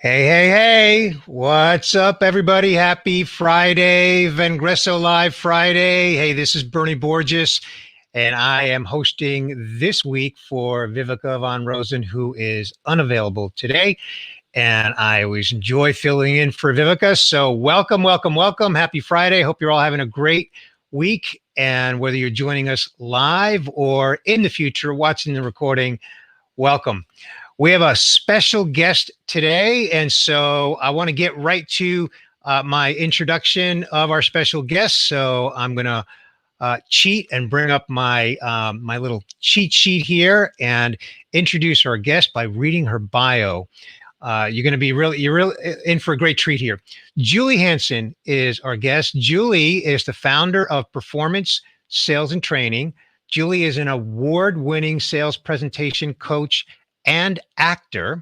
Hey, hey, hey. What's up, everybody? Happy Friday, Vengreso Live Friday. Hey, this is Bernie Borges, and I am hosting this week for Vivica von Rosen, who is unavailable today. And I always enjoy filling in for Vivica. So, welcome, welcome, welcome. Happy Friday. Hope you're all having a great week. And whether you're joining us live or in the future watching the recording, welcome. We have a special guest today, and so I want to get right to my introduction of our special guest. So I'm going to cheat and bring up my little cheat sheet here and introduce our guest by reading her bio. You're going to be you're really in for a great treat here. Julie Hansen is our guest. Julie is the founder of Performance Sales and Training. Julie is an award-winning sales presentation coach and actor.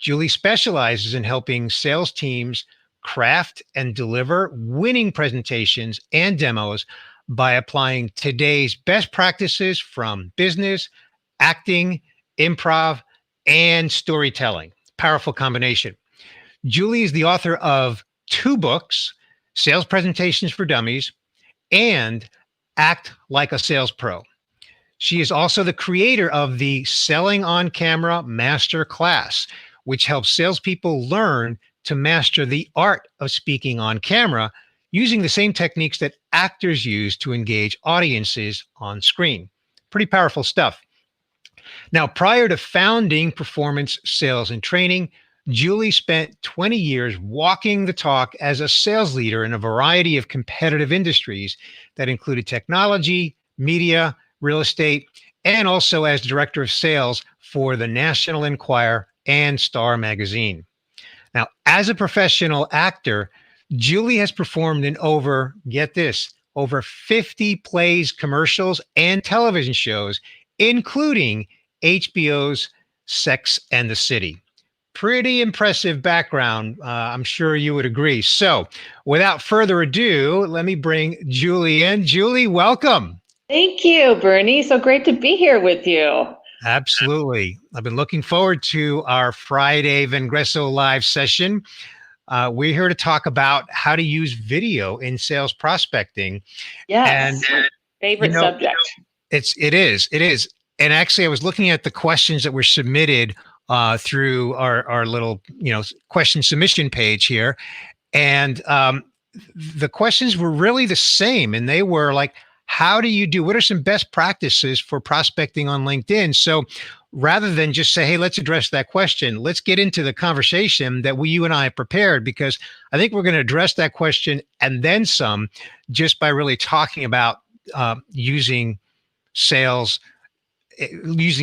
Julie specializes in helping sales teams craft and deliver winning presentations and demos by applying today's best practices from business, acting, improv, and storytelling. Powerful combination. Julie is the author of two books, Sales Presentations for Dummies and Act Like a Sales Pro. She is also the creator of the Selling on Camera Master Class, which helps salespeople learn to master the art of speaking on camera using the same techniques that actors use to engage audiences on screen. Pretty powerful stuff. Now, prior to founding Performance Sales and Training, Julie spent 20 years walking the talk as a sales leader in a variety of competitive industries that included technology, media, real estate, and also as director of sales for the National Enquirer and Star Magazine. Now, as a professional actor, Julie has performed in over, get this, over 50 plays, commercials, and television shows, including HBO's Sex and the City. Pretty impressive background. I'm sure you would agree. So, without further ado, let me bring Julie in. Julie, welcome. Thank you, Bernie. So great to be here with you. Absolutely. I've been looking forward to our Friday Vengreso live session. We're here to talk about how to use video in sales prospecting. Yes, And favorite subject. It is. And actually, I was looking at the questions that were submitted through our little, question submission page here. And the questions were really the same. And they were like, what are some best practices for prospecting on LinkedIn? So rather than just say, hey, let's address that question, let's get into the conversation that you and I have prepared, because I think we're going to address that question and then some, just by really talking about using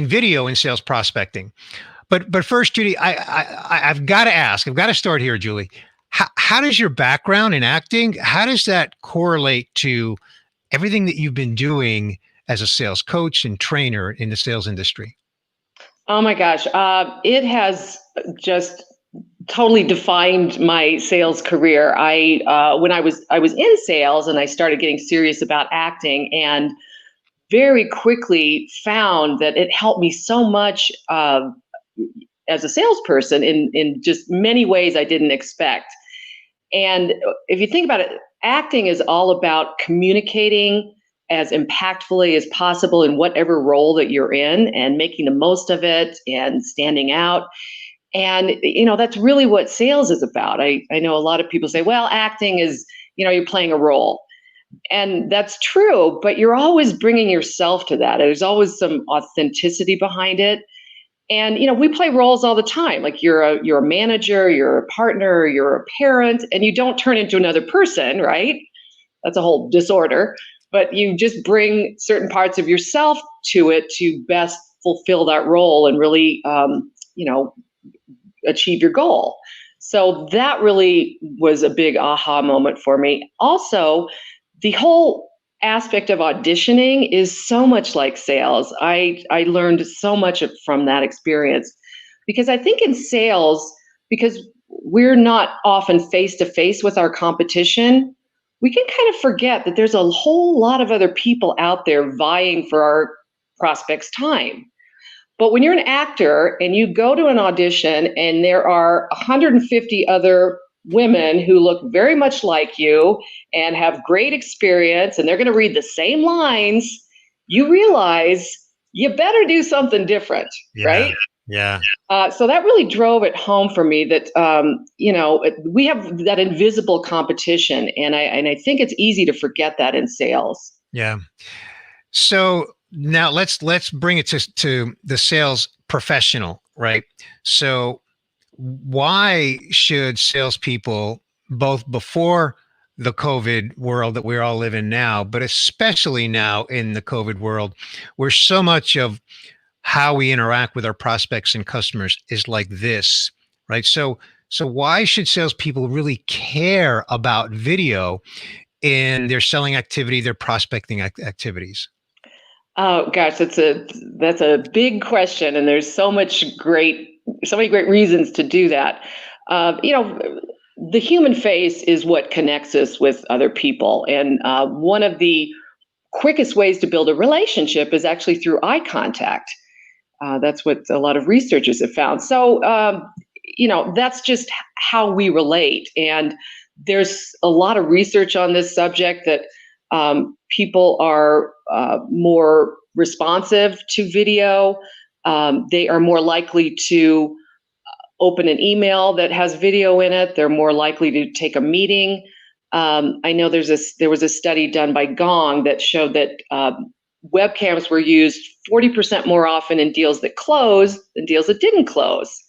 video in sales prospecting. But first, Judy, I've got to ask, I've got to start here, Julie. How does your background in acting, how does that correlate to everything that you've been doing as a sales coach and trainer in the sales industry? Oh my gosh, it has just totally defined my sales career. When I was in sales and I started getting serious about acting, and very quickly found that it helped me so much as a salesperson in just many ways I didn't expect. And if you think about it, acting is all about communicating as impactfully as possible in whatever role that you're in and making the most of it and standing out. And, that's really what sales is about. I know a lot of people say, well, acting is, you're playing a role. And that's true, but you're always bringing yourself to that. There's always some authenticity behind it. And we play roles all the time. Like you're a manager, you're a partner, you're a parent, and you don't turn into another person, right? That's a whole disorder. But you just bring certain parts of yourself to it to best fulfill that role and really, achieve your goal. So that really was a big aha moment for me. Also, the whole aspect of auditioning is so much like sales. I learned so much from that experience, because I think in sales, because we're not often face to face with our competition, we can kind of forget that there's a whole lot of other people out there vying for our prospects' time. But when you're an actor and you go to an audition and there are 150 other women who look very much like you and have great experience and they're going to read the same lines, you realize you better do something different, right? Yeah. So that really drove it home for me that we have that invisible competition, and I think it's easy to forget that in sales. Yeah. So now let's bring it to the sales professional, right? So why should salespeople, both before the COVID world that we're all living now, but especially now in the COVID world, where so much of how we interact with our prospects and customers is like this, right? So why should salespeople really care about video in their selling activity, their prospecting activities? Oh gosh, that's a big question, and there's so many great reasons to do that. The human face is what connects us with other people, and one of the quickest ways to build a relationship is actually through eye contact. That's what a lot of researchers have found. So, that's just how we relate. And there's a lot of research on this subject that people are more responsive to video. They are more likely to open an email that has video in it. They're more likely to take a meeting. I know there was a study done by Gong that showed that webcams were used 40% more often in deals that closed than deals that didn't close.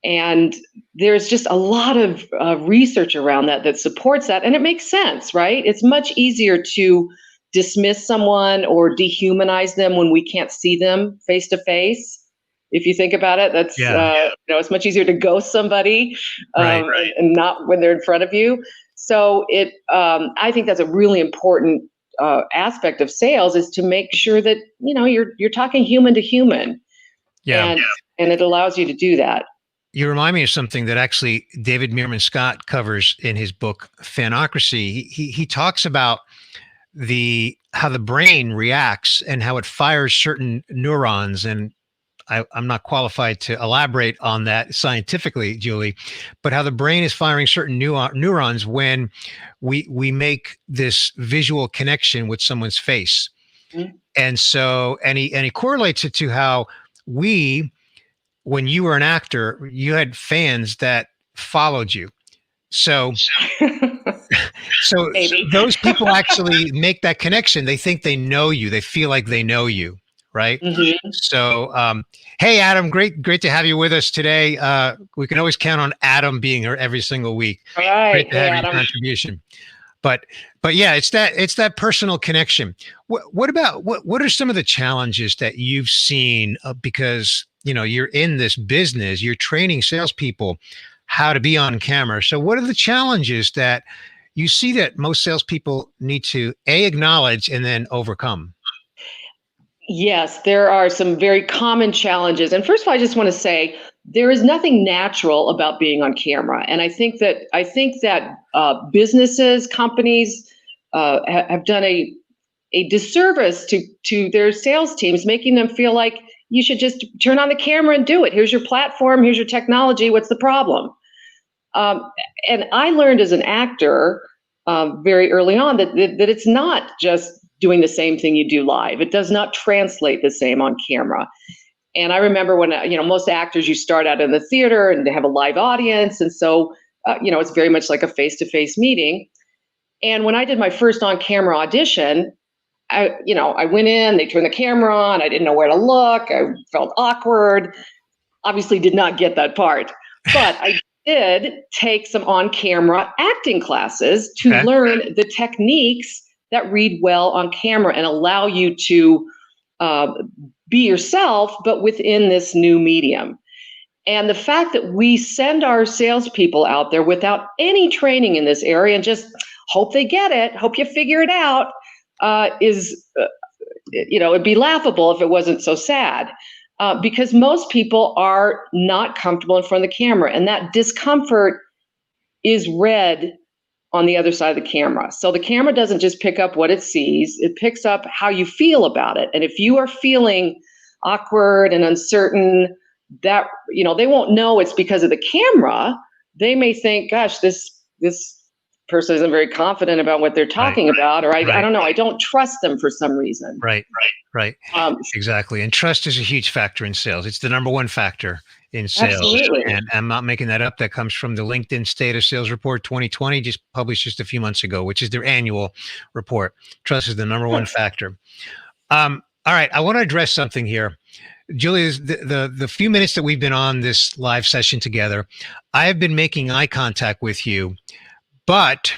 And there's just a lot of research around that supports that. And it makes sense, right? It's much easier to dismiss someone or dehumanize them when we can't see them face to face. If you think about it, that's, it's much easier to ghost somebody Right. and not when they're in front of you. So I think that's a really important aspect of sales, is to make sure that, you're talking human to human. Yeah. And it allows you to do that. You remind me of something that actually David Meerman Scott covers in his book Fanocracy. He talks about how the brain reacts and how it fires certain neurons. And I'm not qualified to elaborate on that scientifically, Julie, but how the brain is firing certain neurons when we make this visual connection with someone's face. Mm-hmm. And so, and he correlates it to how when you were an actor, you had fans that followed you. So those people actually make that connection. They think they know you. They feel like they know you, right? Mm-hmm. So, hey, Adam, great to have you with us today. We can always count on Adam being here every single week. All right. Great to have your contribution. But yeah, it's that personal connection. What are some of the challenges that you've seen? Because you're in this business, you're training salespeople how to be on camera. So what are the challenges that you see that most salespeople need to acknowledge and then overcome? Yes, there are some very common challenges. And first of all, I just want to say there is nothing natural about being on camera. And I think that businesses, companies have done a disservice to their sales teams, making them feel like you should just turn on the camera and do it. Here's your platform. Here's your technology. What's the problem? And I learned as an actor very early on that it's not just doing the same thing you do live. It does not translate the same on camera. And I remember when, most actors, you start out in the theater and they have a live audience. And so, it's very much like a face-to-face meeting. And when I did my first on-camera audition, I went in, they turned the camera on, I didn't know where to look, I felt awkward, obviously did not get that part. But I did take some on-camera acting classes to learn the techniques that read well on camera and allow you to be yourself, but within this new medium. And the fact that we send our salespeople out there without any training in this area and just hope they get it, hope you figure it out, it'd be laughable if it wasn't so sad. Because most people are not comfortable in front of the camera, and that discomfort is read on the other side of the camera. So the camera doesn't just pick up what it sees, it picks up how you feel about it. And if you are feeling awkward and uncertain, that, they won't know it's because of the camera. They may think, gosh, this person isn't very confident about what they're talking about, or I don't know, I don't trust them for some reason. Right. Exactly. And trust is a huge factor in sales. It's the number one factor in sales. Absolutely. And I'm not making that up. That comes from the LinkedIn State of Sales Report 2020, just published just a few months ago, which is their annual report. Trust is the number one factor. All right. I want to address something here. Julie, the few minutes that we've been on this live session together, I have been making eye contact with you, but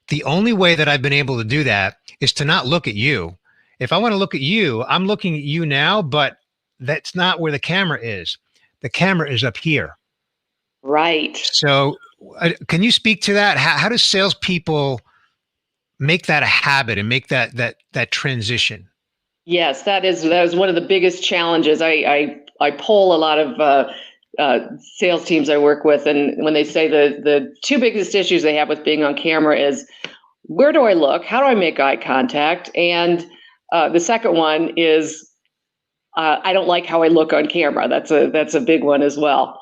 the only way that I've been able to do that is to not look at you. If I want to look at you, I'm looking at you now, but that's not where the camera is. The camera is up here. Right. So can you speak to that? How do salespeople make that a habit and make that transition? Yes, that was one of the biggest challenges. I poll a lot of sales teams I work with, and when they say the two biggest issues they have with being on camera is, where do I look? How do I make eye contact? And the second one is, I don't like how I look on camera. That's a big one as well.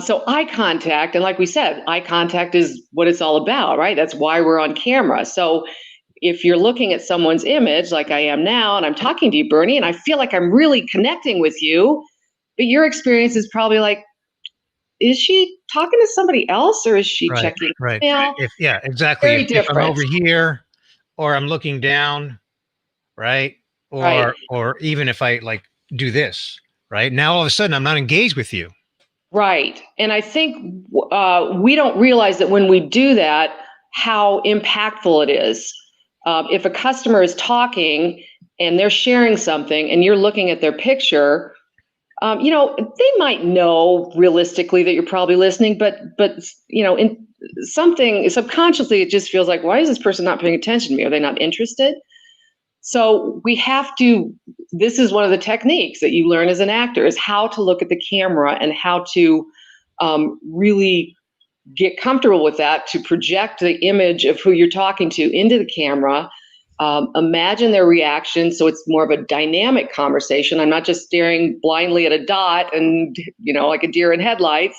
So eye contact, and like we said, eye contact is what it's all about, right? That's why we're on camera. So if you're looking at someone's image like I am now, and I'm talking to you, Bernie, and I feel like I'm really connecting with you, but your experience is probably like, is she talking to somebody else, or is she checking email? Yeah, exactly. Very if different. I'm over here, or I'm looking down, right? Or even if I like do this, right? Now all of a sudden I'm not engaged with you. Right. And I think we don't realize that when we do that, how impactful it is. If a customer is talking and they're sharing something and you're looking at their picture, they might know realistically that you're probably listening, but in something subconsciously, it just feels like, why is this person not paying attention to me? Are they not interested? So we have to, this is one of the techniques that you learn as an actor, is how to look at the camera and how to really get comfortable with that, to project the image of who you're talking to into the camera. Imagine their reaction, so it's more of a dynamic conversation. I'm not just staring blindly at a dot and, like a deer in headlights,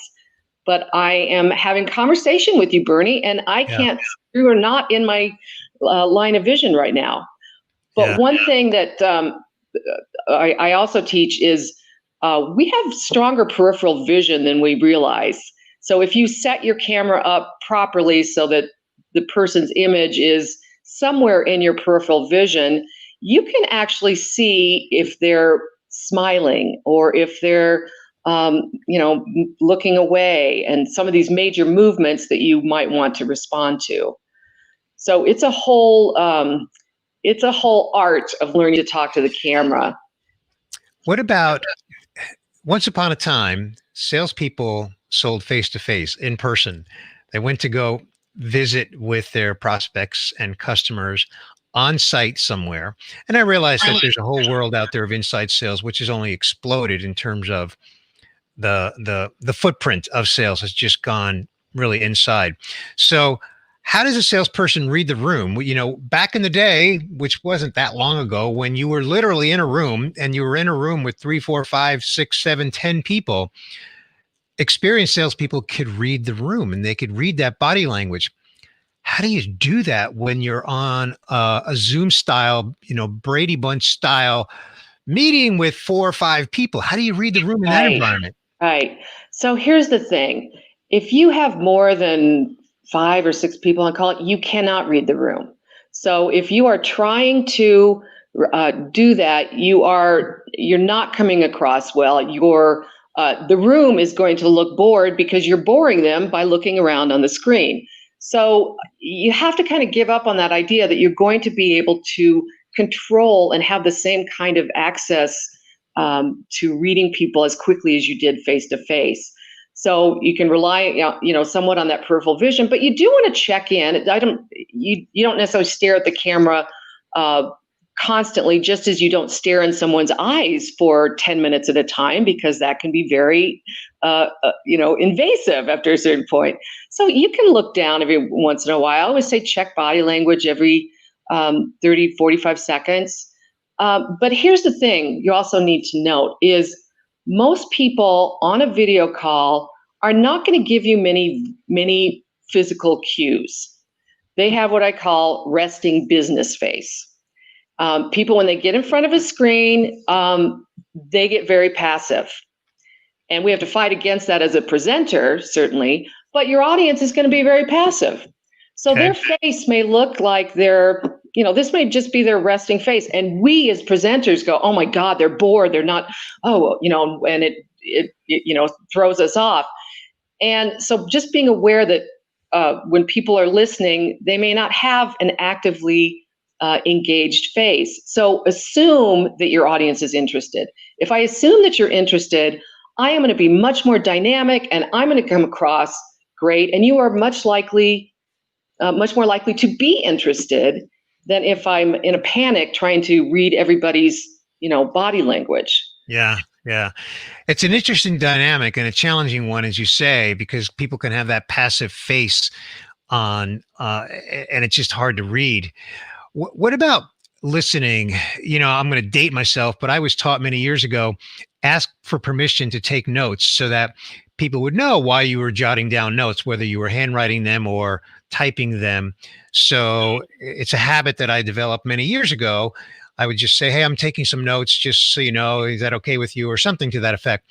but I am having conversation with you, Bernie, and I can't, you are not in my line of vision right now. But one thing that I also teach is we have stronger peripheral vision than we realize. So if you set your camera up properly so that the person's image is somewhere in your peripheral vision, you can actually see if they're smiling or if they're looking away, and some of these major movements that you might want to respond to. So it's a whole art of learning to talk to the camera. What about, once upon a time, salespeople sold face-to-face, in person. They went to go visit with their prospects and customers on site somewhere. And I realize that there's a whole world out there of inside sales, which has only exploded in terms of the footprint of sales has just gone really inside. So how does a salesperson read the room? Back in the day, which wasn't that long ago, when you were literally in a room and you were in a room with 3, 4, 5, 6, 7, 10 people, experienced salespeople could read the room and they could read that body language. How do you do that when you're on a Zoom style, Brady Bunch style meeting with 4 or 5 people? How do you read the room in that environment? Right. So here's the thing. If you have more than 5 or 6 people on call, you cannot read the room. So if you are trying to do that, you're not coming across well. The room is going to look bored because you're boring them by looking around on the screen. So you have to kind of give up on that idea that you're going to be able to control and have the same kind of access to reading people as quickly as you did face to face. So you can rely, somewhat on that peripheral vision, but you do want to check in. You don't necessarily stare at the camera constantly, just as you don't stare in someone's eyes for 10 minutes at a time, because that can be very, invasive after a certain point. So you can look down every once in a while. I always say check body language every 30, 45 seconds. But here's the thing you also need to note is most people on a video call are not going to give you many physical cues. They have what I call resting business face. People, when they get in front of a screen, they get very passive. And we have to fight against that as a presenter, certainly, but your audience is going to be very passive. So Okay. their face may look like this may just be their resting face. And we as presenters go, oh my God, they're bored. They're not, and it throws us off. And so just being aware that when people are listening, they may not have an actively engaged face. So assume that your audience is interested. If I assume that you're interested, I am going to be much more dynamic and I'm going to come across great. And you are much more likely to be interested than if I'm in a panic trying to read everybody's, body language. Yeah. Yeah. It's an interesting dynamic and a challenging one, as you say, because people can have that passive face on, and it's just hard to read. What about listening? I'm going to date myself, but I was taught many years ago, ask for permission to take notes so that people would know why you were jotting down notes, whether you were handwriting them or typing them. So it's a habit that I developed many years ago. I would just say, hey, I'm taking some notes, just so you know, is that okay with you, or something to that effect.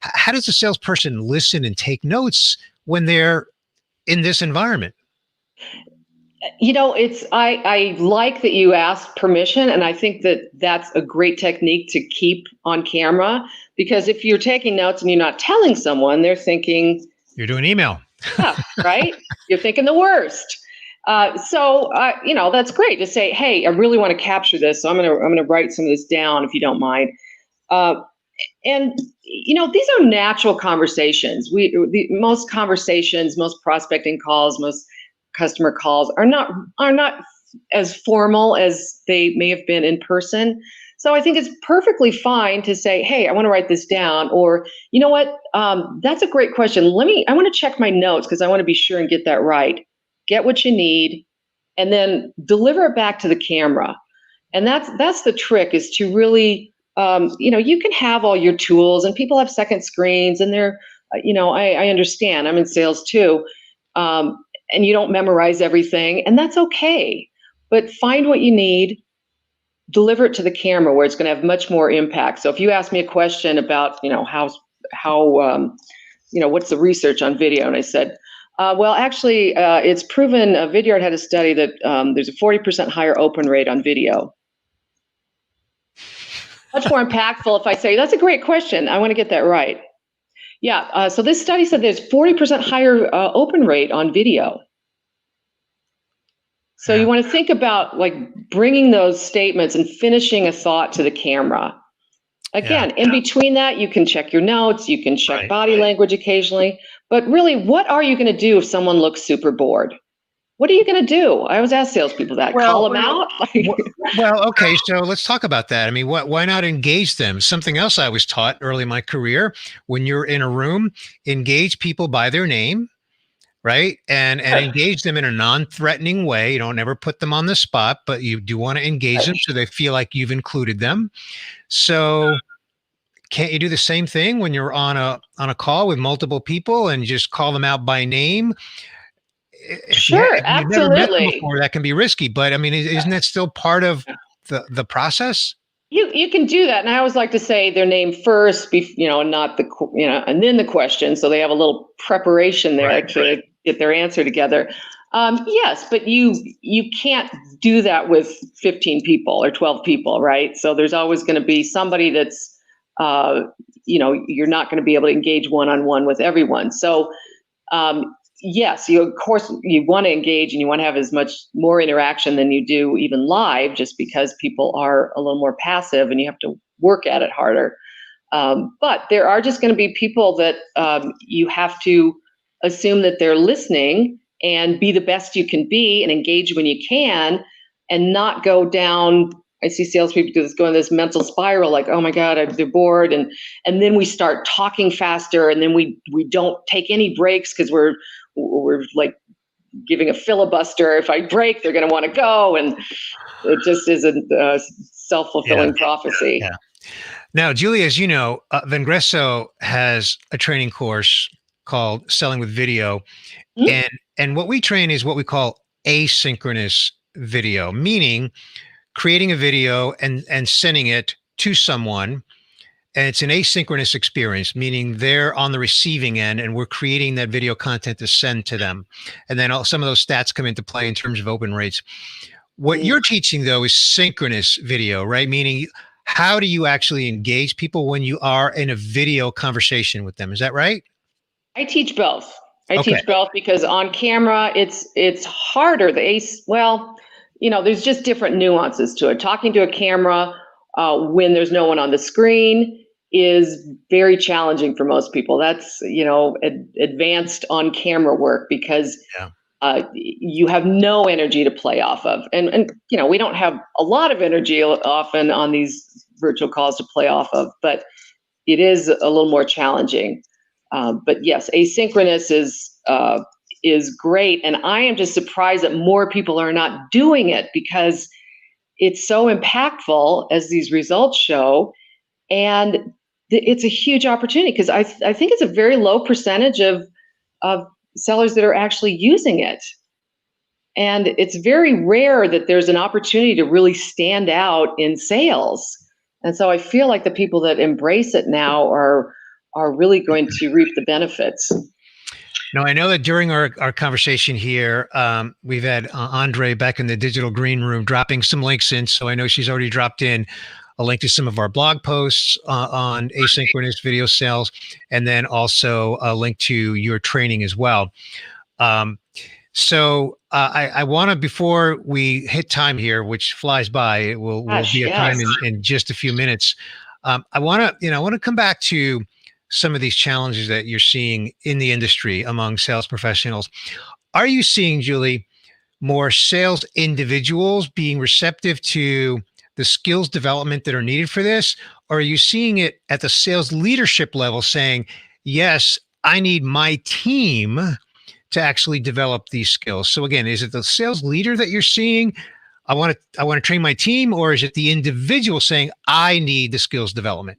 How does a salesperson listen and take notes when they're in this environment? I like that you asked permission, and I think that that's a great technique to keep on camera, because if you're taking notes and you're not telling someone, they're thinking You're doing email. Yeah, right? You're thinking the worst. That's great to say, hey, I really want to capture this, so I'm gonna write some of this down if you don't mind. These are natural conversations. Most conversations, most prospecting calls, most customer calls are not as formal as they may have been in person. So I think it's perfectly fine to say, hey, I want to write this down, or you know what, that's a great question. I want to check my notes because I want to be sure and get that right. Get what you need, and then deliver it back to the camera. And that's the trick, is to really, you can have all your tools, and people have second screens, and they're, I understand. I'm in sales too, and you don't memorize everything, and that's okay. But find what you need, deliver it to the camera where it's going to have much more impact. So if you ask me a question about, what's the research on video, and I said, actually, it's proven. Vidyard had a study that there's a 40% higher open rate on video. Much more impactful if I say, that's a great question, I want to get that right. Yeah, so this study said there's 40% higher open rate on video. So you want to think about like bringing those statements and finishing a thought to the camera. Again, in between that, you can check your notes, you can check body language occasionally, but really, what are you going to do if someone looks super bored? What are you going to do? I always ask salespeople that. Call them out? Okay, so let's talk about that. I mean, why not engage them? Something else I was taught early in my career, when you're in a room, engage people by their name, right? And engage them in a non-threatening way. You don't ever put them on the spot, but you do want to engage them so they feel like you've included them. So can't you do the same thing when you're on a call with multiple people and just call them out by name? Sure, if you've never met them before, that can be risky. But I mean, isn't that still part of the process? You can do that, and I always like to say their name first, not and then the question, so they have a little preparation there to get their answer together. Yes, but you can't do that with 15 people or 12 people, right? So there's always going to be somebody that's, you're not going to be able to engage one-on-one with everyone. So yes, of course you want to engage and you want to have as much more interaction than you do even live, just because people are a little more passive and you have to work at it harder. But there are just going to be people that you have to assume that they're listening and be the best you can be and engage when you can, and not go down. I see salespeople go in this mental spiral, like, oh my God, they're bored. And then we start talking faster, and then we don't take any breaks because we're like giving a filibuster. If I break, they're going to want to go. And it just isn't self-fulfilling prophecy. Yeah. Now, Julie, as you know, Vengreso has a training course called Selling with Video, Mhm. and what we train is what we call asynchronous video, meaning creating a video and sending it to someone. And it's an asynchronous experience, meaning they're on the receiving end and we're creating that video content to send to them. And then some of those stats come into play in terms of open rates. What you're teaching, though, is synchronous video, right? Meaning, how do you actually engage people when you are in a video conversation with them? Is that right? I teach both. I Okay. teach both because on camera it's harder. There's just different nuances to it. Talking to a camera when there's no one on the screen is very challenging for most people. That's advanced on camera work because you have no energy to play off of, and we don't have a lot of energy often on these virtual calls to play off of, but it is a little more challenging. But yes, asynchronous is great, and I am just surprised that more people are not doing it because it's so impactful, as these results show, and it's a huge opportunity because I think it's a very low percentage of sellers that are actually using it, and it's very rare that there's an opportunity to really stand out in sales. And so I feel like the people that embrace it now are really going to reap the benefits. Now, I know that during our conversation here, we've had Andre back in the digital green room dropping some links in. So I know she's already dropped in a link to some of our blog posts on asynchronous video sales, and then also a link to your training as well. So I want to, before we hit time here, which flies by, it will be a time in just a few minutes. I want to come back to some of these challenges that you're seeing in the industry among sales professionals. Are you seeing, Julie, more sales individuals being receptive to the skills development that are needed for this? Or are you seeing it at the sales leadership level saying, yes, I need my team to actually develop these skills? So again, is it the sales leader that you're seeing, I want to train my team, or is it the individual saying, I need the skills development?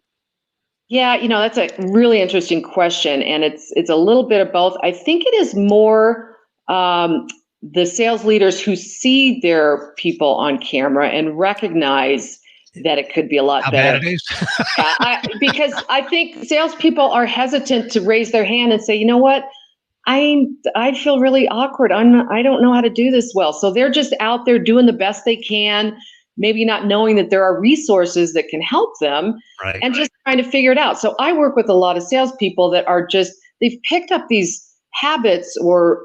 Yeah, that's a really interesting question, and it's a little bit of both. I think it is more the sales leaders who see their people on camera and recognize that it could be a lot better. How bad it is? Because I think salespeople are hesitant to raise their hand and say, you know what, I feel really awkward. I don't know how to do this well. So they're just out there doing the best they can, maybe not knowing that there are resources that can help them, and just trying to figure it out. So I work with a lot of salespeople that are they've picked up these habits or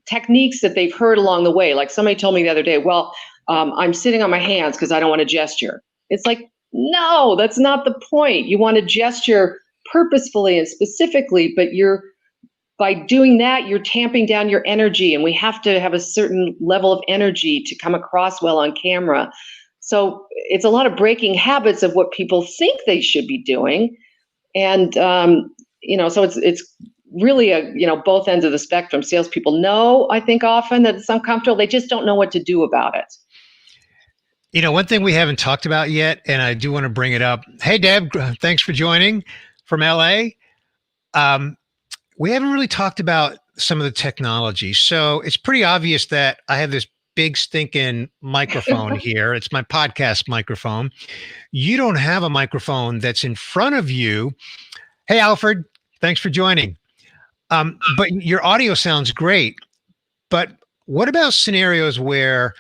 techniques that they've heard along the way. Like somebody told me the other day, well, I'm sitting on my hands because I don't want to gesture. It's like, no, that's not the point. You want to gesture purposefully and specifically, but by doing that, you're tamping down your energy, and we have to have a certain level of energy to come across well on camera. So it's a lot of breaking habits of what people think they should be doing. And, so it's really both ends of the spectrum. Salespeople know, I think often, that it's uncomfortable. They just don't know what to do about it. One thing we haven't talked about yet, and I do want to bring it up. Hey, Deb, thanks for joining from LA. We haven't really talked about some of the technology. So it's pretty obvious that I have this big stinking microphone here. It's my podcast microphone. You don't have a microphone that's in front of you. Hey, Alfred, thanks for joining. But your audio sounds great. But what about scenarios where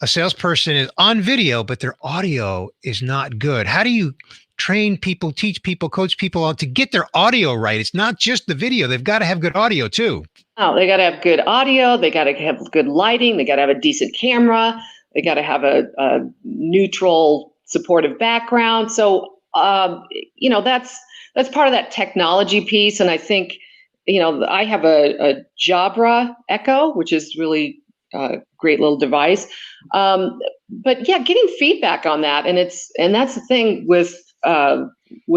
a salesperson is on video, but their audio is not good? How do you train people, teach people, coach people on to get their audio right? It's not just the video. They've got to have good audio too. Oh, they got to have good audio. They got to have good lighting. They got to have a decent camera. They got to have a neutral, supportive background. So, that's part of that technology piece. And I think, I have a Jabra Echo, which is really a great little device. But yeah, getting feedback on that. And that's the thing with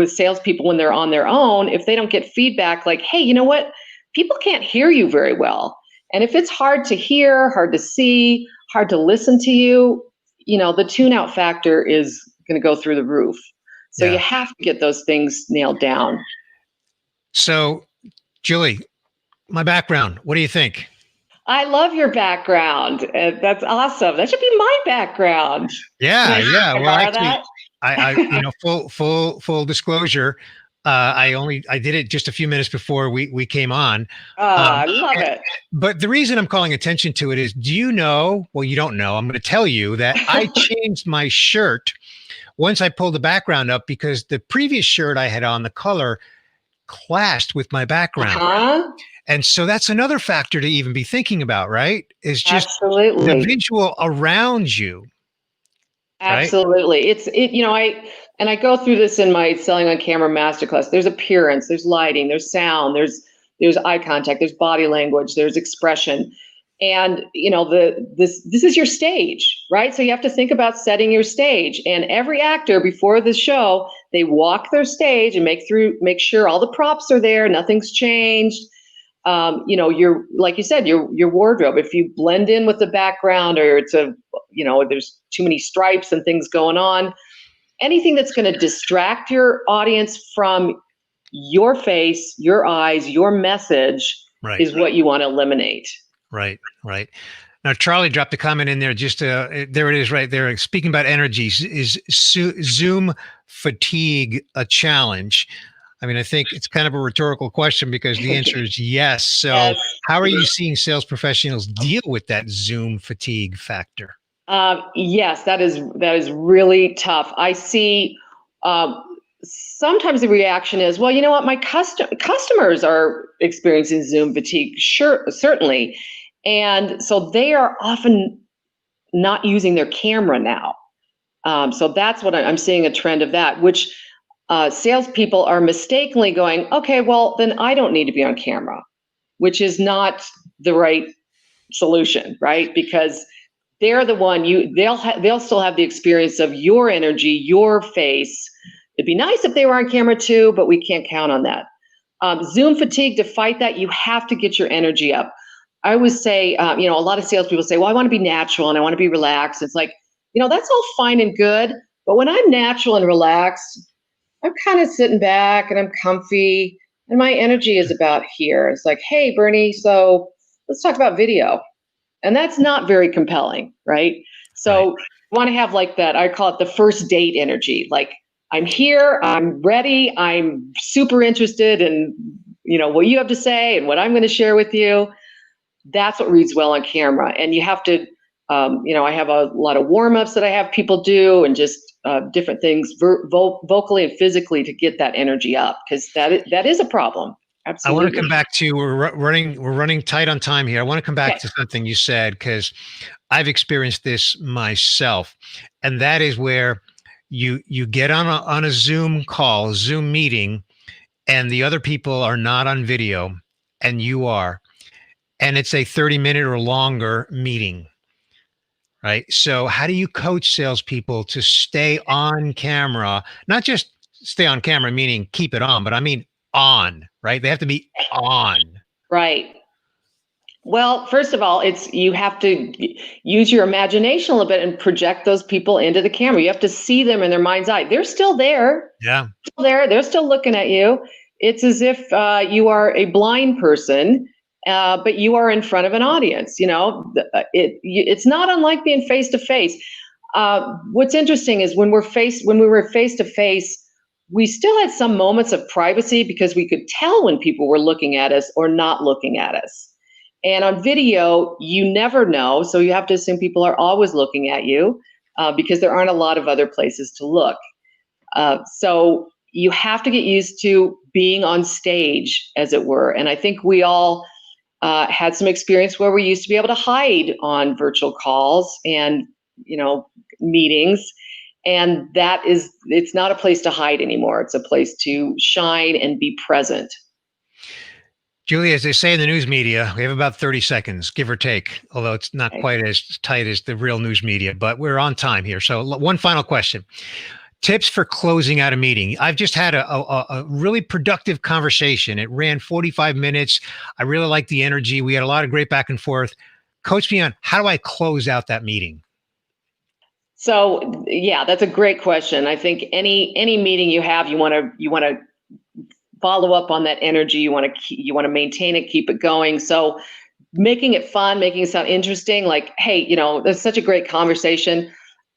salespeople when they're on their own. If they don't get feedback like, hey, you know what? People can't hear you very well. And if it's hard to hear, hard to see, hard to listen to you, the tune out factor is going to go through the roof. So Yeah. you have to get those things nailed down. So, Julie, my background, what do you think? I love your background. That's awesome. That should be my background. Yeah, Can yeah. I Well, borrow actually, that? full disclosure. I did it just a few minutes before we came on. I love it. But the reason I'm calling attention to it is, do you know? Well, you don't know. I'm going to tell you that I changed my shirt once I pulled the background up because the previous shirt I had on, the color clashed with my background. Uh-huh. And so that's another factor to even be thinking about, right? Is just the Absolutely. visual around you, right? Absolutely. I go through this in my selling on camera masterclass. There's appearance, there's lighting, there's sound, there's eye contact, there's body language, there's expression. And this is your stage, right? So you have to think about setting your stage. And every actor before the show, they walk their stage and make sure all the props are there, nothing's changed. Your, like you said, your wardrobe, if you blend in with the background, or there's too many stripes and things going on, anything that's going to distract your audience from your face, your eyes, your message Right. is what you want to eliminate. Right. Now, Charlie dropped a comment in there. Just there it is, right there. Speaking about energies, is Zoom fatigue a challenge? I mean, I think it's kind of a rhetorical question because the answer is yes. So, Yes. how are you seeing sales professionals deal with that Zoom fatigue factor? Yes, that is really tough. I see. Sometimes the reaction is, well, you know what, my customers are experiencing Zoom fatigue, sure, certainly, and so they are often not using their camera now. So that's what I'm seeing, a trend of that, which salespeople are mistakenly going, okay, well, then I don't need to be on camera, which is not the right solution, right? Because they're the one they'll still have the experience of your energy, your face. It'd be nice if they were on camera too, but we can't count on that. Zoom fatigue, to fight that, you have to get your energy up. I always say, a lot of salespeople say, well, I want to be natural and I want to be relaxed. It's like, that's all fine and good, but when I'm natural and relaxed, I'm kind of sitting back and I'm comfy and my energy is about here. It's like, hey, Bernie, so let's talk about video. And that's not very compelling, right? So you want to have like that, I call it the first date energy. Like, I'm here, I'm ready, I'm super interested in, what you have to say and what I'm going to share with you. That's what reads well on camera. And you have to, I have a lot of warm-ups that I have people do, and just different things vocally and physically to get that energy up, because that is a problem. Absolutely. I want to come back to, we're running tight on time here. I want to come back to something you said, because I've experienced this myself, and that is where you get on a Zoom call, Zoom meeting, and the other people are not on video, and you are, and it's a 30-minute or longer meeting, right? So how do you coach salespeople to stay on camera? Not just stay on camera, meaning keep it on, but I mean on, right? They have to be on. Right. Well, first of all, you have to use your imagination a little bit and project those people into the camera. You have to see them in their mind's eye. They're still there. Yeah. They're still looking at you. It's as if you are a blind person, but you are in front of an audience. It's not unlike being face to face. What's interesting is when we were face to face, we still had some moments of privacy because we could tell when people were looking at us or not looking at us. And on video, you never know. So you have to assume people are always looking at you because there aren't a lot of other places to look. So you have to get used to being on stage, as it were. And I think we all had some experience where we used to be able to hide on virtual calls and, meetings. And it's not a place to hide anymore. It's a place to shine and be present. Julie, as they say in the news media, we have about 30 seconds, give or take, although it's not quite as tight as the real news media, but we're on time here. So one final question. Tips for closing out a meeting. I've just had a really productive conversation. It ran 45 minutes. I really liked the energy. We had a lot of great back and forth. Coach me on, how do I close out that meeting? So yeah, that's a great question. I think any meeting you have, you want to follow up on that energy. You want to maintain it, keep it going. So making it fun, making it sound interesting, like, hey, there's such a great conversation.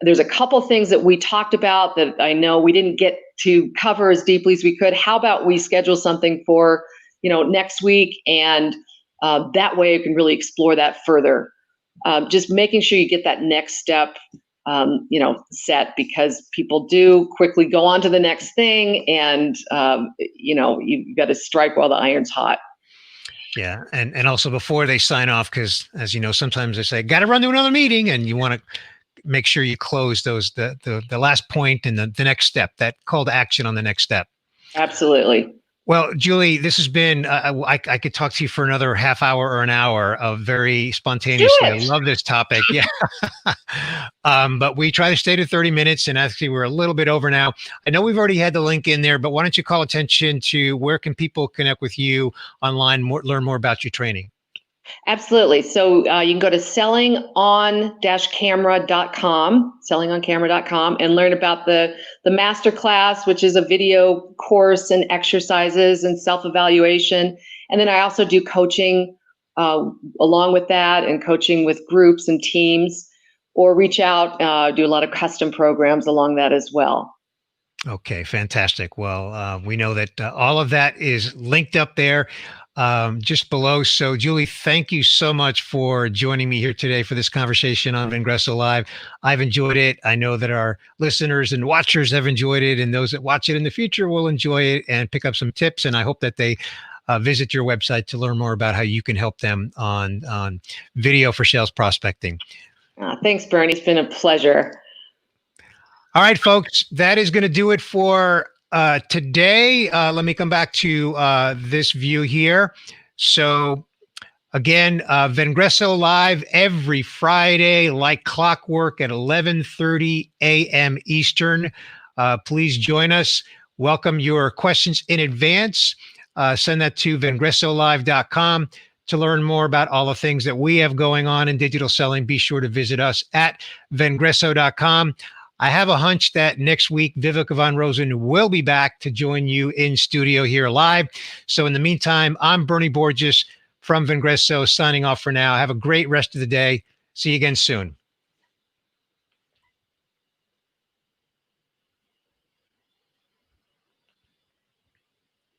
There's a couple things that we talked about that I know we didn't get to cover as deeply as we could. How about we schedule something for, next week, and that way you can really explore that further. Just making sure you get that next step set, because people do quickly go on to the next thing, and you've got to strike while the iron's hot. Yeah, and also before they sign off, because as you know, sometimes they say, "Got to run to another meeting," and you want to make sure you close the last point and the next step, that call to action on the next step. Absolutely. Well, Julie, this has been, I could talk to you for another half hour or an hour of very spontaneously. I love this topic. Yeah. But we try to stay to 30 minutes, and actually we're a little bit over now. I know we've already had the link in there, but why don't you call attention to where can people connect with you online, learn more about your training? Absolutely. So you can go to sellingoncamera.com, and learn about the masterclass, which is a video course and exercises and self-evaluation. And then I also do coaching along with that, and coaching with groups and teams, or reach out, do a lot of custom programs along that as well. Okay, fantastic. Well, we know that all of that is linked up there just below. So, Julie, thank you so much for joining me here today for this conversation on Vengreso Live. I've enjoyed it. I know that our listeners and watchers have enjoyed it, and those that watch it in the future will enjoy it and pick up some tips. And I hope that they visit your website to learn more about how you can help them on video for sales prospecting. Thanks, Bernie. It's been a pleasure. All right, folks, that is going to do it for today. Let me come back to this view here. So again, Vengreso Live every Friday, like clockwork at 11:30 a.m. Eastern. Please join us. Welcome your questions in advance. Send that to vengresolive.com. To learn more about all the things that we have going on in digital selling, be sure to visit us at vengreso.com. I have a hunch that next week, Viveka von Rosen will be back to join you in studio here live. So in the meantime, I'm Bernie Borges from Vengreso, signing off for now. Have a great rest of the day. See you again soon.